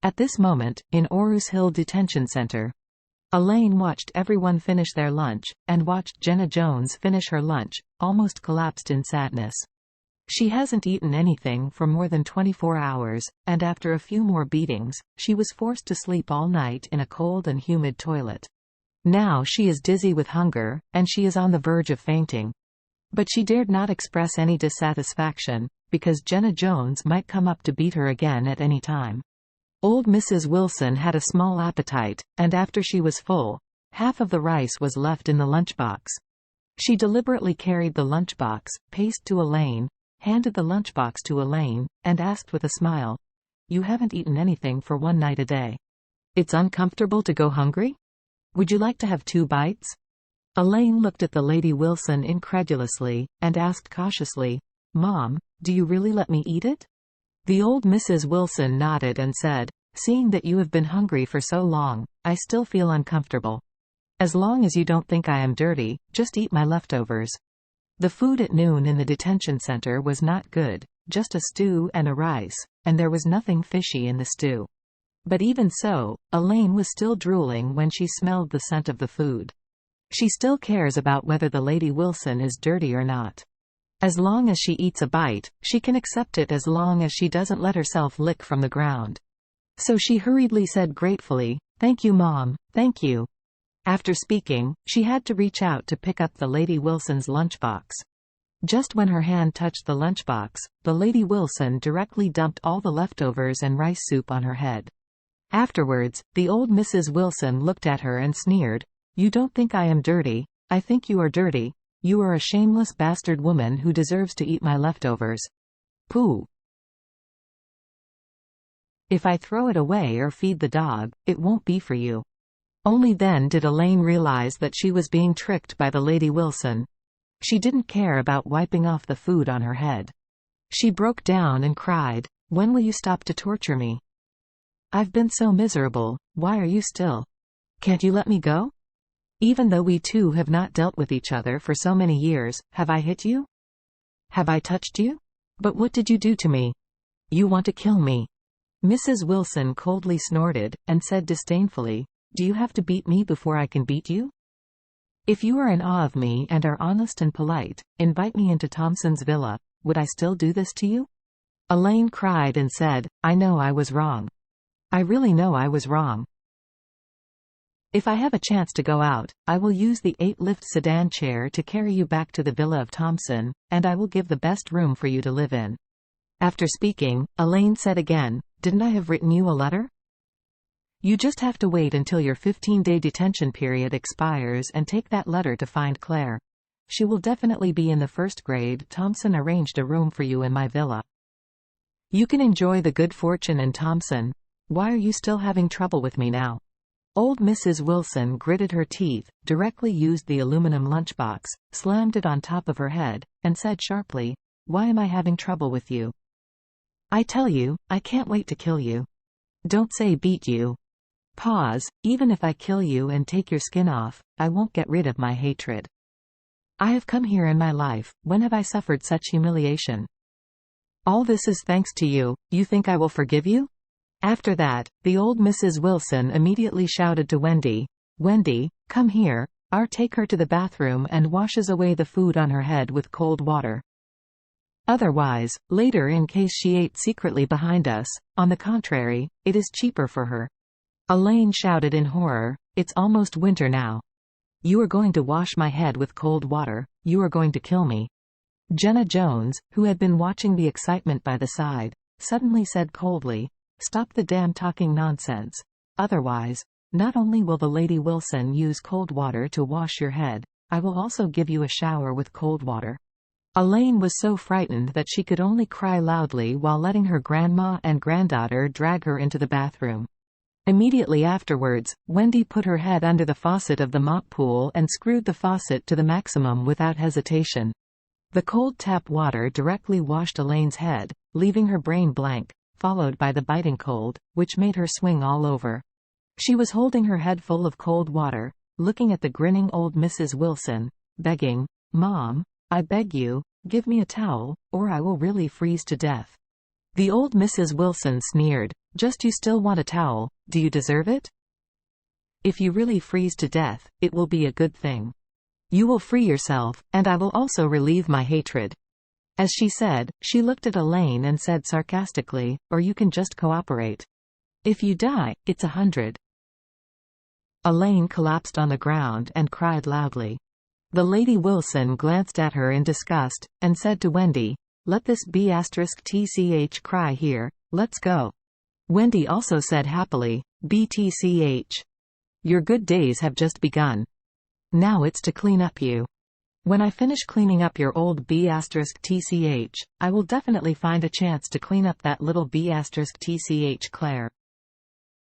At this moment, in Orus Hill Detention Center, Elaine watched everyone finish their lunch, and watched Jenna Jones finish her lunch, almost collapsed in sadness. She hasn't eaten anything for more than 24 hours, and after a few more beatings, she was forced to sleep all night in a cold and humid toilet. Now she is dizzy with hunger, and she is on the verge of fainting. But she dared not express any dissatisfaction, because Jenna Jones might come up to beat her again at any time. Old Mrs. Wilson had a small appetite, and after she was full, half of the rice was left in the lunchbox. She deliberately carried the lunchbox, paced to Elaine, handed the lunchbox to Elaine, and asked with a smile, "You haven't eaten anything for one night a day. It's uncomfortable to go hungry? Would you like to have 2 bites?" Elaine looked at the Lady Wilson incredulously, and asked cautiously, "Mom, do you really let me eat it?" The old Mrs. Wilson nodded and said, "Seeing that you have been hungry for so long, I still feel uncomfortable. As long as you don't think I am dirty, just eat my leftovers." The food at noon in the detention center was not good, just a stew and a rice, and there was nothing fishy in the stew. But even so, Elaine was still drooling when she smelled the scent of the food. She still cares about whether the Lady Wilson is dirty or not. As long as she eats a bite, she can accept it as long as she doesn't let herself lick from the ground. So she hurriedly said gratefully, "Thank you, Mom, thank you." After speaking, she had to reach out to pick up the Lady Wilson's lunchbox. Just when her hand touched the lunchbox, the Lady Wilson directly dumped all the leftovers and rice soup on her head. Afterwards, the old Mrs. Wilson looked at her and sneered, "You don't think I am dirty? I think you are dirty. You are a shameless bastard woman who deserves to eat my leftovers. Pooh. If I throw it away or feed the dog, it won't be for you." Only then did Elaine realize that she was being tricked by the Lady Wilson. She didn't care about wiping off the food on her head. She broke down and cried, "When will you stop to torture me? I've been so miserable, why are you still? Can't you let me go? Even though we two have not dealt with each other for so many years, have I hit you? Have I touched you? But what did you do to me? You want to kill me." Mrs. Wilson coldly snorted, and said disdainfully, "Do you have to beat me before I can beat you? If you are in awe of me and are honest and polite, invite me into Thompson's villa. Would I still do this to you?" Elaine cried and said, "I know I was wrong. I really know I was wrong. If I have a chance to go out, I will use the 8-lift sedan chair to carry you back to the villa of Thompson, and I will give the best room for you to live in." After speaking, Elaine said again, "Didn't I have written you a letter? You just have to wait until your 15-day detention period expires and take that letter to find Claire. She will definitely be in the 1st grade. Thompson arranged a room for you in my villa. You can enjoy the good fortune in Thompson. Why are you still having trouble with me now?" Old Mrs. Wilson gritted her teeth, directly used the aluminum lunchbox, slammed it on top of her head, and said sharply, "Why am I having trouble with you? I tell you, I can't wait to kill you. Don't say beat you. Pause, even if I kill you and take your skin off, I won't get rid of my hatred. I have come here in my life, when have I suffered such humiliation? All this is thanks to you. You think I will forgive you?" After that, the old Mrs. Wilson immediately shouted to Wendy, "Wendy, come here, or take her to the bathroom and washes away the food on her head with cold water. Otherwise, later in case she ate secretly behind us, on the contrary, it is cheaper for her." Elaine shouted in horror, "It's almost winter now. You are going to wash my head with cold water, you are going to kill me." Jenna Jones, who had been watching the excitement by the side, suddenly said coldly, "Stop the damn talking nonsense. Otherwise, not only will the Lady Wilson use cold water to wash your head, I will also give you a shower with cold water." Elaine was so frightened that she could only cry loudly while letting her grandma and granddaughter drag her into the bathroom. Immediately afterwards, Wendy put her head under the faucet of the mop pool and screwed the faucet to the maximum without hesitation. The cold tap water directly washed Elaine's head, leaving her brain blank, followed by the biting cold, which made her swing all over. She was holding her head full of cold water, looking at the grinning old Mrs. Wilson, begging, "Mom, I beg you, give me a towel, or I will really freeze to death." The old Mrs. Wilson sneered. Just you still want a towel, do you deserve it? If you really freeze to death, it will be a good thing. You will free yourself, and I will also relieve my hatred. As she said, she looked at Elaine and said sarcastically, or you can just cooperate. If you die, it's 100. Elaine collapsed on the ground and cried loudly. The Lady Wilson glanced at her in disgust, and said to Wendy, let this B*TCH cry here, let's go. Wendy also said happily, BTCH. Your good days have just begun. Now it's to clean up you. When I finish cleaning up your old B*TCH, I will definitely find a chance to clean up that little B*TCH Claire.